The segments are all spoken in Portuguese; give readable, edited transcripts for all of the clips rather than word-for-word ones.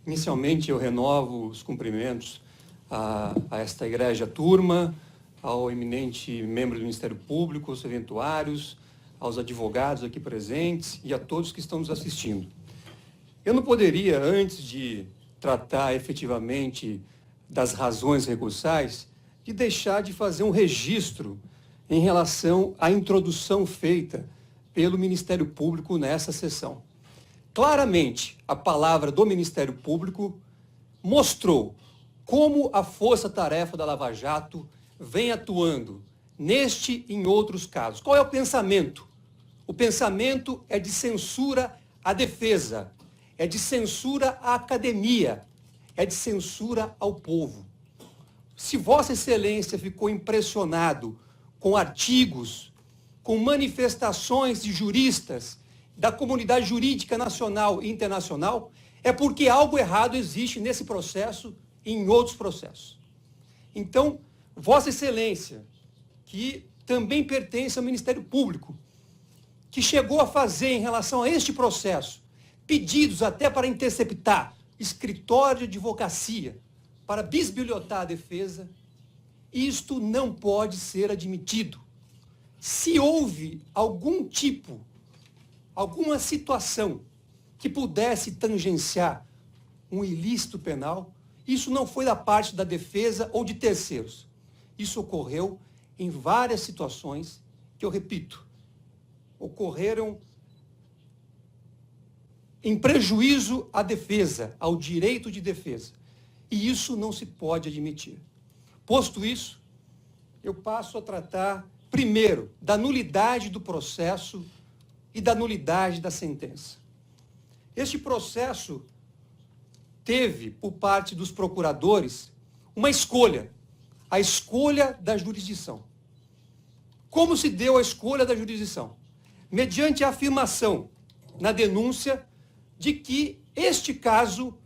Inicialmente, eu renovo os cumprimentos a esta egrégia turma, ao eminente membro do Ministério Público, aos eventuários, aos advogados aqui presentes e a todos que estão nos assistindo. Eu não poderia, antes de tratar efetivamente das razões recursais, de deixar de fazer um registro em relação à introdução feita pelo Ministério Público nessa sessão. Claramente, a palavra do Ministério Público mostrou como a força-tarefa da Lava Jato vem atuando neste e em outros casos. Qual é o pensamento? O pensamento é de censura à defesa, é de censura à academia, é de censura ao povo. Se Vossa Excelência ficou impressionado com artigos, com manifestações de juristas da comunidade jurídica nacional e internacional, é porque algo errado existe nesse processo e em outros processos. Então, Vossa Excelência, que também pertence ao Ministério Público, que chegou a fazer em relação a este processo pedidos até para interceptar escritório de advocacia, para bisbilhotar a defesa, isto não pode ser admitido. Se houve alguma situação que pudesse tangenciar um ilícito penal, isso não foi da parte da defesa ou de terceiros. Isso ocorreu em várias situações que, eu repito, ocorreram em prejuízo à defesa, ao direito de defesa. E isso não se pode admitir. Posto isso, eu passo a tratar, primeiro, da nulidade do processo e da nulidade da sentença. Este processo teve, por parte dos procuradores, uma escolha, a escolha da jurisdição. Como se deu a escolha da jurisdição? Mediante a afirmação na denúncia de que este caso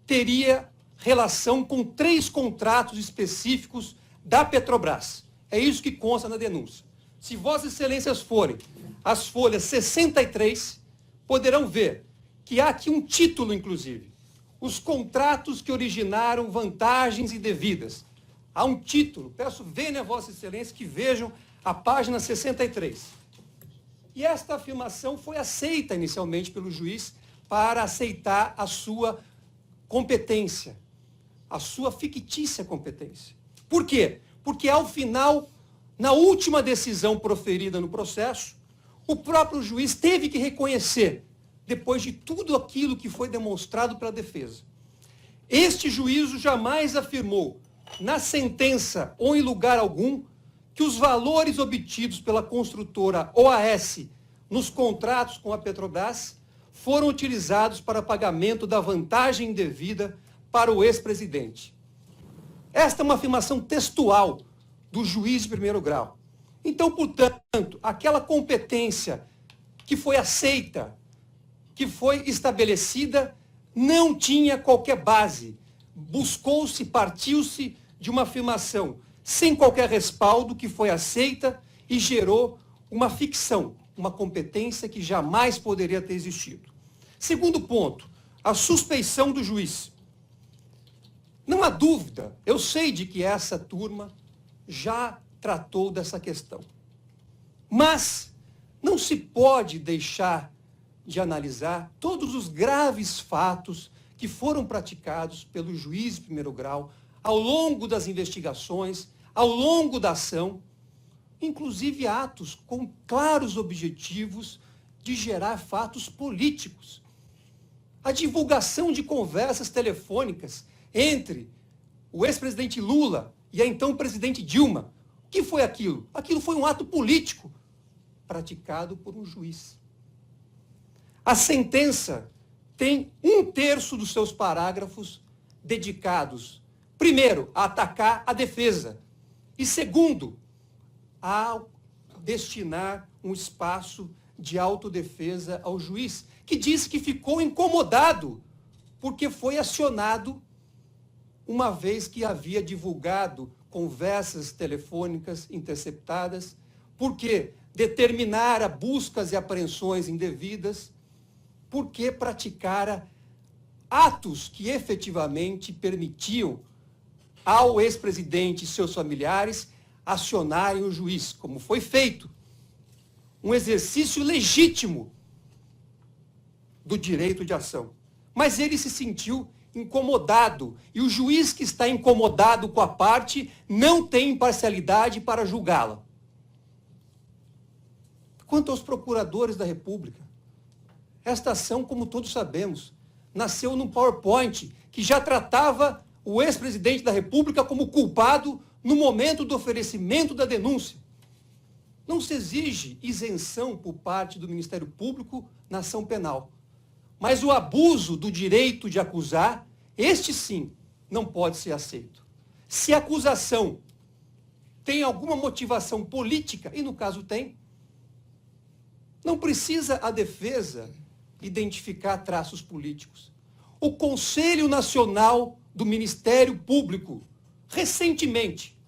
teria relação com 3 contratos específicos da Petrobras. É isso que consta na denúncia. Se Vossas Excelências forem às folhas 63, poderão ver que há aqui um título, inclusive. Os contratos que originaram vantagens indevidas. Há um título. Peço, venham a Vossa Excelência que vejam a página 63. E esta afirmação foi aceita inicialmente pelo juiz para aceitar a sua competência, a sua fictícia competência. Por quê? Porque ao final, na última decisão proferida no processo, o próprio juiz teve que reconhecer, depois de tudo aquilo que foi demonstrado pela defesa. Este juízo jamais afirmou, na sentença ou em lugar algum, que os valores obtidos pela construtora OAS nos contratos com a Petrobras foram utilizados para pagamento da vantagem indevida para o ex-presidente. Esta é uma afirmação textual do juiz de primeiro grau. Então, portanto, aquela competência que foi aceita, que foi estabelecida, não tinha qualquer base. Buscou-se, partiu-se de uma afirmação sem qualquer respaldo que foi aceita e gerou uma ficção, uma competência que jamais poderia ter existido. Segundo ponto, a suspeição do juiz. Não há dúvida, eu sei de que essa turma já tratou dessa questão. Mas não se pode deixar de analisar todos os graves fatos que foram praticados pelo juiz de primeiro grau ao longo das investigações, ao longo da ação, inclusive atos com claros objetivos de gerar fatos políticos. A divulgação de conversas telefônicas entre o ex-presidente Lula e a então presidente Dilma. O que foi aquilo? Aquilo foi um ato político praticado por um juiz. A sentença tem 1/3 dos seus parágrafos dedicados, primeiro, a atacar a defesa e, segundo, a destinar um espaço de autodefesa ao juiz, que disse que ficou incomodado porque foi acionado uma vez que havia divulgado conversas telefônicas interceptadas, porque determinara buscas e apreensões indevidas, porque praticara atos que efetivamente permitiam ao ex-presidente e seus familiares acionarem o juiz, como foi feito. Um exercício legítimo do direito de ação. Mas ele se sentiu incomodado, e o juiz que está incomodado com a parte não tem imparcialidade para julgá-la. Quanto aos procuradores da República, esta ação, como todos sabemos, nasceu num PowerPoint que já tratava o ex-presidente da República como culpado no momento do oferecimento da denúncia. Não se exige isenção por parte do Ministério Público na ação penal. Mas o abuso do direito de acusar, este sim, não pode ser aceito. Se a acusação tem alguma motivação política, e no caso tem, não precisa a defesa identificar traços políticos. O Conselho Nacional do Ministério Público, recentemente,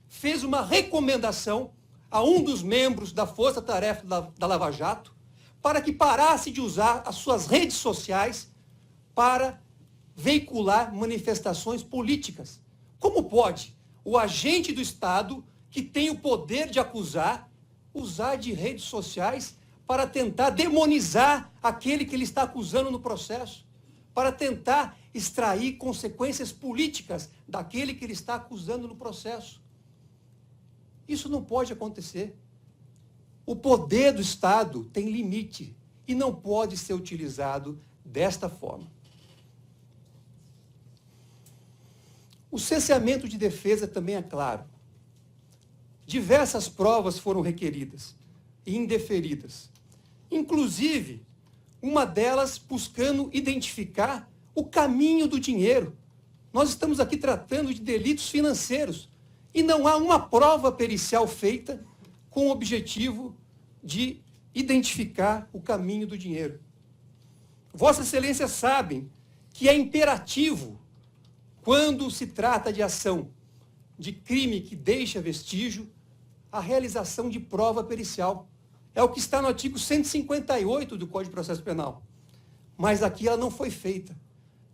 fez uma recomendação a um dos membros da Força Tarefa da Lava Jato para que parasse de usar as suas redes sociais para veicular manifestações políticas. Como pode o agente do Estado, que tem o poder de acusar, usar de redes sociais para tentar demonizar aquele que ele está acusando no processo, para tentar extrair consequências políticas daquele que ele está acusando no processo? Isso não pode acontecer. O poder do Estado tem limite e não pode ser utilizado desta forma. O cerceamento de defesa também é claro. Diversas provas foram requeridas e indeferidas. Inclusive, uma delas buscando identificar o caminho do dinheiro. Nós estamos aqui tratando de delitos financeiros e não há uma prova pericial feita com o objetivo de identificar o caminho do dinheiro. Vossas Excelências sabem que é imperativo, quando se trata de ação de crime que deixa vestígio, a realização de prova pericial. É o que está no artigo 158 do Código de Processo Penal. Mas aqui ela não foi feita.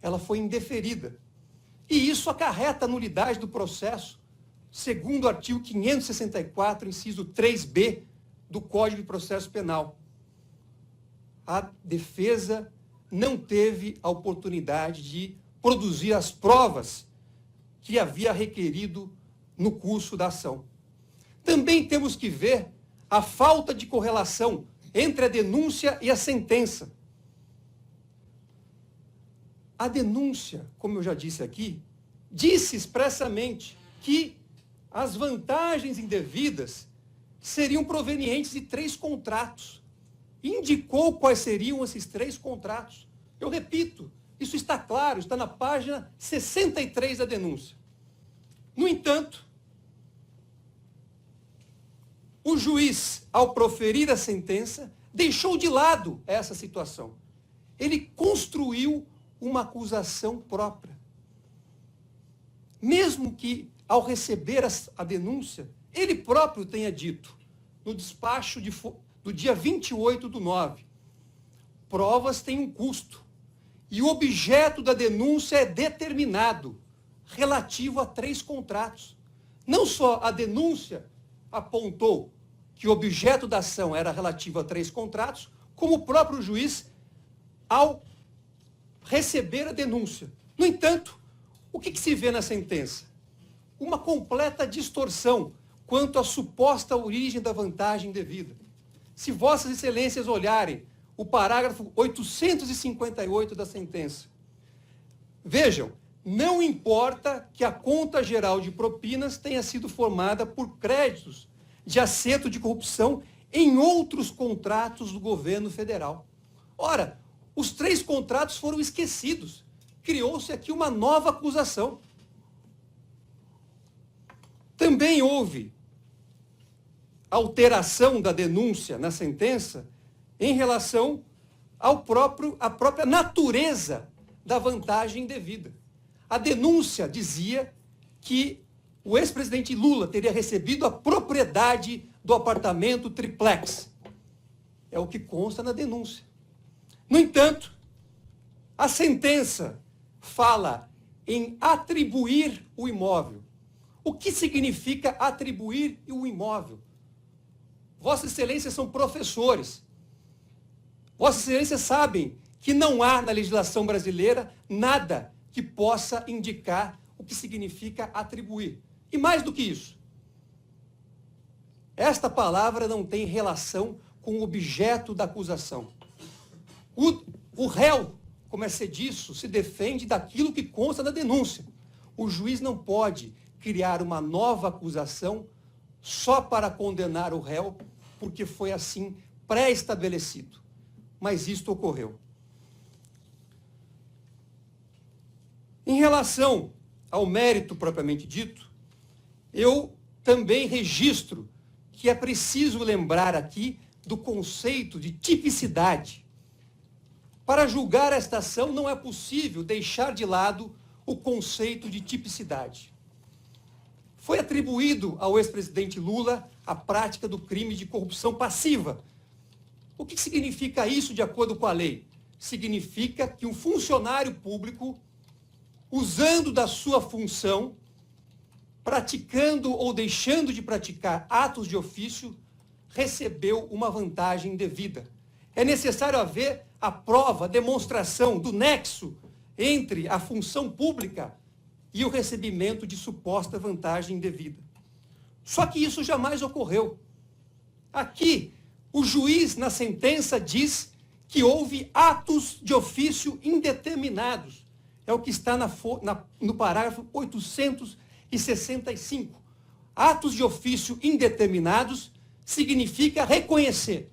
Ela foi indeferida. E isso acarreta a nulidade do processo, segundo o artigo 564, inciso 3b do Código de Processo Penal. A defesa não teve a oportunidade de produzir as provas que havia requerido no curso da ação. Também temos que ver a falta de correlação entre a denúncia e a sentença. A denúncia, como eu já disse aqui, disse expressamente que as vantagens indevidas seriam provenientes de 3 contratos. Indicou quais seriam esses 3 contratos. Eu repito, isso está claro, está na página 63 da denúncia. No entanto, o juiz, ao proferir a sentença, deixou de lado essa situação. Ele construiu uma acusação própria. Mesmo que, ao receber a denúncia, ele próprio tenha dito, no despacho do dia 28/9, provas têm um custo, e o objeto da denúncia é determinado, relativo a 3 contratos. Não só a denúncia apontou que o objeto da ação era relativo a 3 contratos, como o próprio juiz, ao receber a denúncia. No entanto, o que se vê na sentença? Uma completa distorção quanto à suposta origem da vantagem devida. Se Vossas Excelências olharem o parágrafo 858 da sentença, vejam, não importa que a conta geral de propinas tenha sido formada por créditos de acerto de corrupção em outros contratos do governo federal. Ora, os 3 contratos foram esquecidos. Criou-se aqui uma nova acusação. Também houve alteração da denúncia na sentença em relação à própria natureza da vantagem devida. A denúncia dizia que o ex-presidente Lula teria recebido a propriedade do apartamento triplex. É o que consta na denúncia. No entanto, A sentença fala em atribuir o imóvel. O que significa atribuir o imóvel? Vossas Excelências são professores. Vossas Excelências sabem que não há na legislação brasileira nada que possa indicar o que significa atribuir. E mais do que isso, esta palavra não tem relação com o objeto da acusação. O réu, como é disso, se defende daquilo que consta na denúncia. O juiz não pode criar uma nova acusação só para condenar o réu, porque foi assim pré-estabelecido. Mas isto ocorreu. Em relação ao mérito propriamente dito, eu também registro que é preciso lembrar aqui do conceito de tipicidade. Para julgar esta ação, não é possível deixar de lado o conceito de tipicidade. Foi atribuído ao ex-presidente Lula a prática do crime de corrupção passiva. O que significa isso de acordo com a lei? Significa que um funcionário público, usando da sua função, praticando ou deixando de praticar atos de ofício, recebeu uma vantagem indevida. É necessário haver a prova, a demonstração do nexo entre a função pública e o recebimento de suposta vantagem indevida. Só que isso jamais ocorreu. Aqui, o juiz, na sentença, diz que houve atos de ofício indeterminados. É o que está no parágrafo 865. Atos de ofício indeterminados significa reconhecer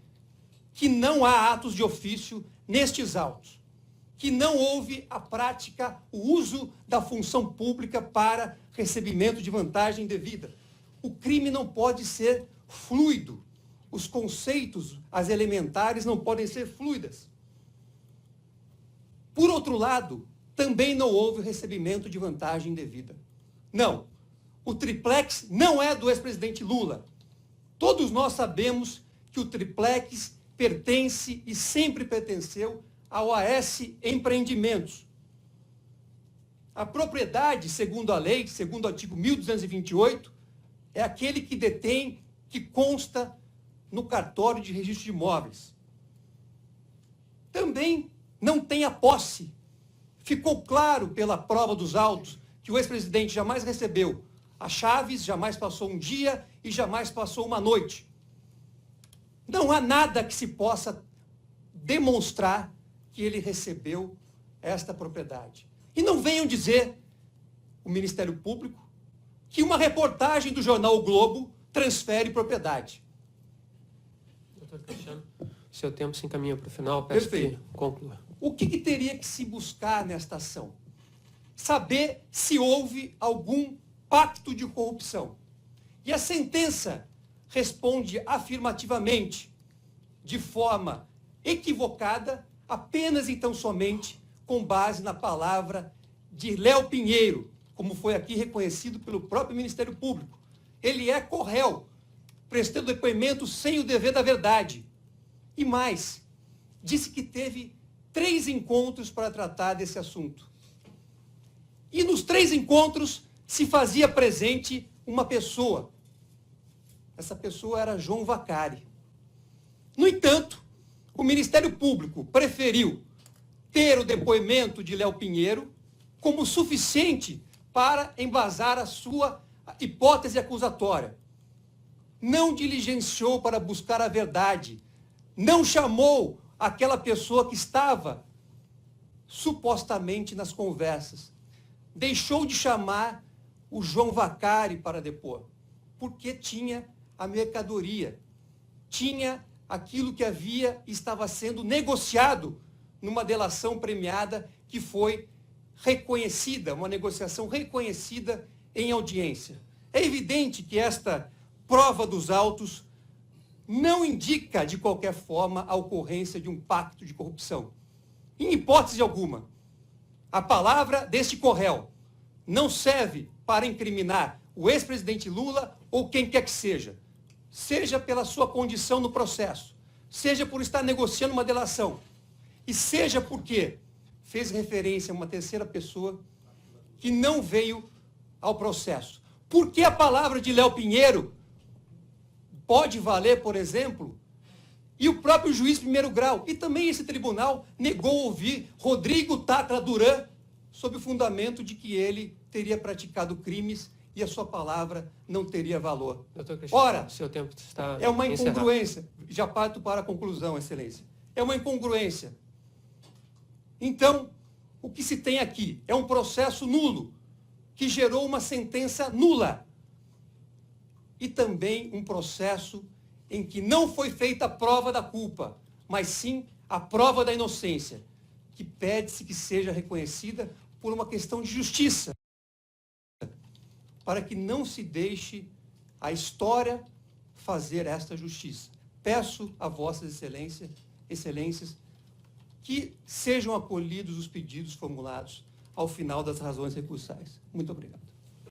que não há atos de ofício nestes autos, que não houve a prática, o uso da função pública para recebimento de vantagem indevida. O crime não pode ser fluido. Os conceitos, as elementares, não podem ser fluidas. Por outro lado, também não houve recebimento de vantagem indevida. Não. O triplex não é do ex-presidente Lula. Todos nós sabemos que o triplex pertence e sempre pertenceu ao AS Empreendimentos. A propriedade, segundo a lei, segundo o artigo 1228, é aquele que detém, que consta no cartório de registro de imóveis. Também não tem a posse. Ficou claro pela prova dos autos que o ex-presidente jamais recebeu as chaves, jamais passou um dia e jamais passou uma noite. Não há nada que se possa demonstrar que ele recebeu esta propriedade. E não venham dizer, o Ministério Público, que uma reportagem do jornal O Globo transfere propriedade. Doutor Cristiano, seu tempo se encaminha para o final, peço que conclua. O que teria que se buscar nesta ação? Saber se houve algum pacto de corrupção. E a sentença responde afirmativamente, de forma equivocada, apenas então somente com base na palavra de Léo Pinheiro, como foi aqui reconhecido pelo próprio Ministério Público. Ele é corréu, prestando depoimento sem o dever da verdade. E mais, disse que teve 3 encontros para tratar desse assunto. E nos 3 encontros se fazia presente uma pessoa. Essa pessoa era João Vacari. No entanto, o Ministério Público preferiu ter o depoimento de Léo Pinheiro como suficiente para embasar a sua hipótese acusatória. Não diligenciou para buscar a verdade. Não chamou aquela pessoa que estava supostamente nas conversas. Deixou de chamar o João Vacari para depor, porque tinha a mercadoria, tinha aquilo que havia e estava sendo negociado numa delação premiada que foi reconhecida, uma negociação reconhecida em audiência. É evidente que esta prova dos autos não indica, de qualquer forma, a ocorrência de um pacto de corrupção. Em hipótese alguma, a palavra deste corréu não serve para incriminar o ex-presidente Lula ou quem quer que seja pela sua condição no processo, seja por estar negociando uma delação, e seja porque fez referência a uma terceira pessoa que não veio ao processo. Por que a palavra de Léo Pinheiro pode valer, por exemplo, e o próprio juiz de primeiro grau, e também esse tribunal, negou ouvir Rodrigo Tatra Duran sob o fundamento de que ele teria praticado crimes e a sua palavra não teria valor. Doutor Cristiano, Ora, seu tempo está é uma encerrado. incongruência. Já parto para a conclusão, Excelência. É uma incongruência. Então, o que se tem aqui é um processo nulo, que gerou uma sentença nula. E também um processo em que não foi feita a prova da culpa, mas sim a prova da inocência, que pede-se que seja reconhecida por uma questão de justiça, para que não se deixe a história fazer esta justiça. Peço a vossas excelências, que sejam acolhidos os pedidos formulados ao final das razões recursais. Muito obrigado.